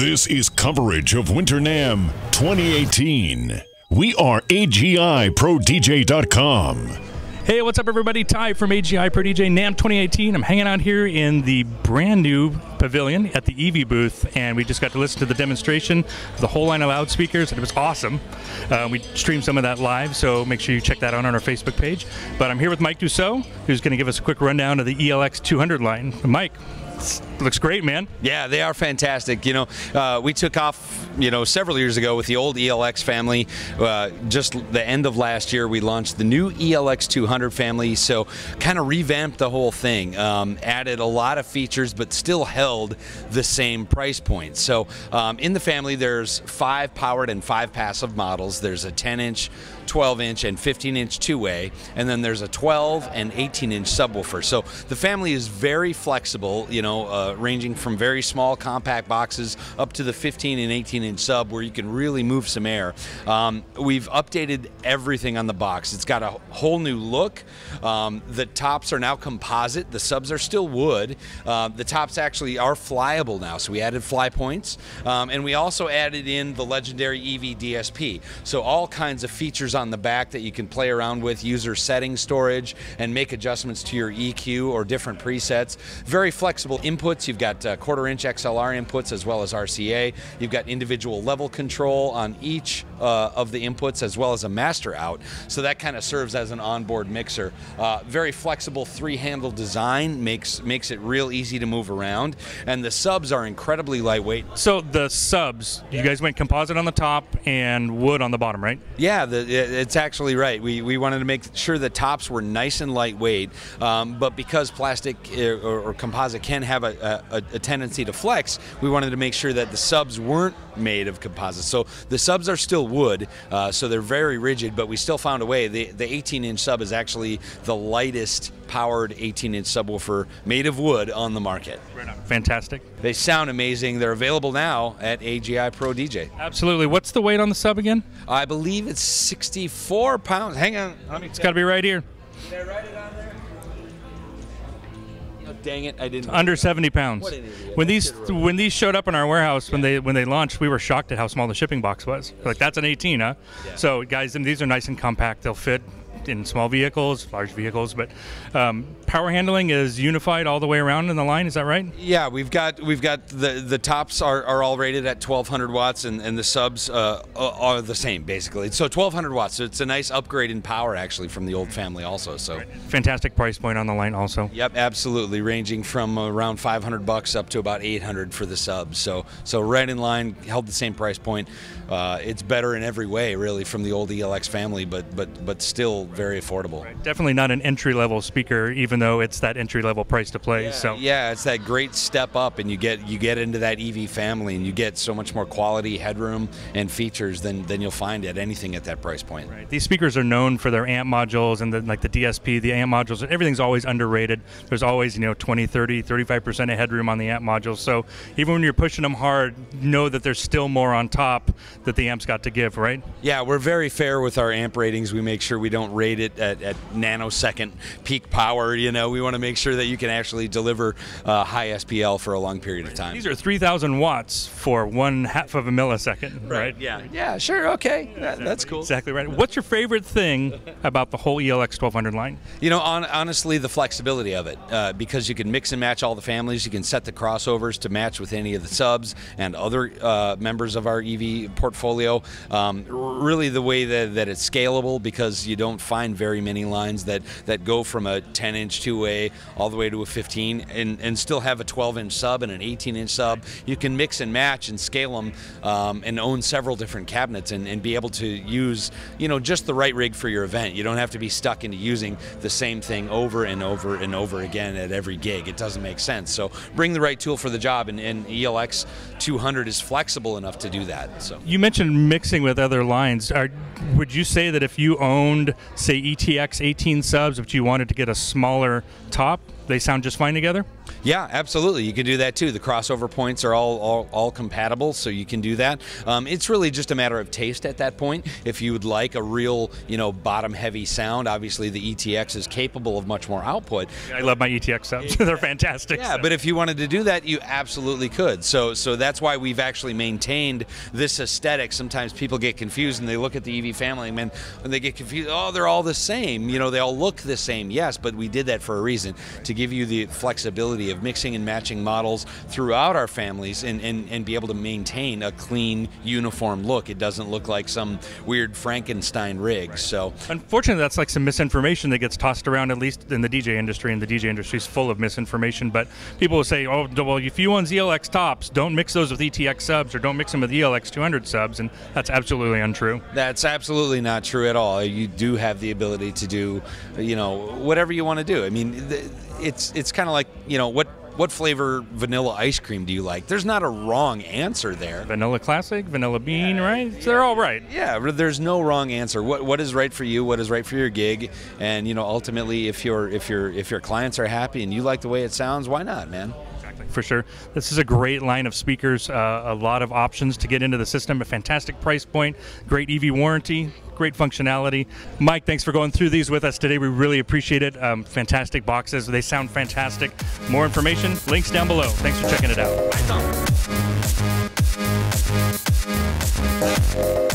This is coverage of Winter NAMM 2018. We are AGIProDJ.com. Hey, what's up, everybody? Ty from AGI Pro DJ NAMM 2018. I'm hanging out here in the brand new pavilion at the EV booth, and we just got to listen to the demonstration of the whole line of loudspeakers, and it was awesome. We streamed some of that live, so make sure you check that out on our Facebook page. But I'm here with Mike Dussault, who's going to give us a quick rundown of the ELX200 line. Mike, looks great, man. Yeah, they are fantastic. You know, we took off, several years ago with the old ELX family. Just the end of last year, we launched the new ELX200 family, so kind of revamped the whole thing. Added a lot of features, but still held the same price point. So in the family, there's 5 powered and 5 passive models. There's a 10-inch, 12-inch, and 15-inch two-way, and then there's a 12 and 18-inch subwoofer. So the family is very flexible, ranging from very small compact boxes up to the 15 and 18-inch sub, where you can really move some air. We've updated everything on the box. It's got a whole new look. The tops are now composite. The subs are still wood. The tops actually are flyable now, so we added fly points, and we also added in the legendary EV DSP. So all kinds of features on the back that you can play around with, user setting storage, and make adjustments to your EQ or different presets. Very flexible inputs. You've got 1/4-inch XLR inputs as well as RCA. You've got individual level control on each of the inputs, as well as a master out. So that kind of serves as an onboard mixer. Very flexible 3-handle design makes it real easy to move around, and the subs are incredibly lightweight. So the subs, you guys went composite on the top and wood on the bottom, right? Yeah, it's actually right. We wanted to make sure the tops were nice and lightweight, but because plastic or composite can have a tendency to flex, we wanted to make sure that the subs weren't made of composite. So the subs are still wood, so they're very rigid, but we still found a way. The 18-inch sub is actually the lightest powered 18-inch subwoofer made of wood on the market. Right on. Fantastic. They sound amazing. They're available now at AGI Pro DJ. Absolutely. What's the weight on the sub again? I believe it's 64 pounds. Hang on. It's got to be right here. Did I write it on there? Dang it, I didn't. Under 70 pounds. What an idiot. When these showed up in our warehouse, when they launched, we were shocked at how small the shipping box was. Like, that's an 18, huh? Yeah. So guys, these are nice and compact. They'll fit in small vehicles, large vehicles, but power handling is unified all the way around in the line. Is that right? Yeah, we've got the tops are all rated at 1200 watts, and the subs are the same basically. So 1200 watts. So it's a nice upgrade in power actually from the old family also. So right. Fantastic price point on the line also. Yep, absolutely, ranging from around $500 up to about $800 for the subs. So right in line, held the same price point. It's better in every way really from the old ELX family, but still very affordable. Right. Definitely not an entry-level speaker, even though it's that entry-level price to play. Yeah, so yeah, it's that great step up, and you get into that EV family, and you get so much more quality, headroom, and features than you'll find at anything at that price point. Right. These speakers are known for their amp modules and the DSP, the amp modules. Everything's always underrated. There's always 20, 30, 35% of headroom on the amp modules. So even when you're pushing them hard, know that there's still more on top that the amp's got to give, right? Yeah, we're very fair with our amp ratings. We make sure we don't rate it at nanosecond peak power. We want to make sure that you can actually deliver high SPL for a long period of time. These are 3,000 watts for 1/2 of a millisecond, right? Yeah. Yeah. Sure. Okay. That's cool. Exactly right. What's your favorite thing about the whole ELX 1200 line? Honestly, the flexibility of it, because you can mix and match all the families. You can set the crossovers to match with any of the subs and other members of our EV portfolio. Really, the way that it's scalable, because you don't find very many lines that go from a 10-inch two-way all the way to a 15 and still have a 12-inch sub and an 18-inch sub. You can mix and match and scale them and own several different cabinets and be able to use just the right rig for your event. You don't have to be stuck into using the same thing over and over and over again at every gig. It doesn't make sense. So bring the right tool for the job, and ELX 200 is flexible enough to do that. So you mentioned mixing with other lines. Would you say that if you owned, say, ETX 18 subs, but you wanted to get a smaller top, they sound just fine together? Yeah, absolutely. You can do that too. The crossover points are all compatible, so you can do that. It's really just a matter of taste at that point. If you would like a real, bottom-heavy sound, obviously the ETX is capable of much more output. I love my ETX subs. They're fantastic. Yeah, but if you wanted to do that, you absolutely could. So that's why we've actually maintained this aesthetic. Sometimes people get confused and they look at the EV family and they get confused. Oh, they're all the same. They all look the same. Yes, but we did that for a reason, to give you the flexibility of mixing and matching models throughout our families and be able to maintain a clean, uniform look. It doesn't look like some weird Frankenstein rig. So unfortunately, that's like some misinformation that gets tossed around, at least in the DJ industry, and the DJ industry is full of misinformation. But people will say, oh, well, if you own ELX tops, don't mix those with ETX subs, or don't mix them with ELX200 subs, and that's absolutely untrue. That's absolutely not true at all. You do have the ability to do, whatever you want to do. I mean, it's kind of like, what flavor vanilla ice cream do you like? There's not a wrong answer there. Vanilla classic, vanilla bean, right? So they're all right. Yeah, there's no wrong answer. What is right for you? What is right for your gig? And ultimately, if your clients are happy and you like the way it sounds, why not, man? For sure. This is a great line of speakers, a lot of options to get into the system, a fantastic price point, great EV warranty, great functionality. Mike, thanks for going through these with us today. We really appreciate it. Fantastic boxes. They sound fantastic. More information, links down below. Thanks for checking it out. Right on.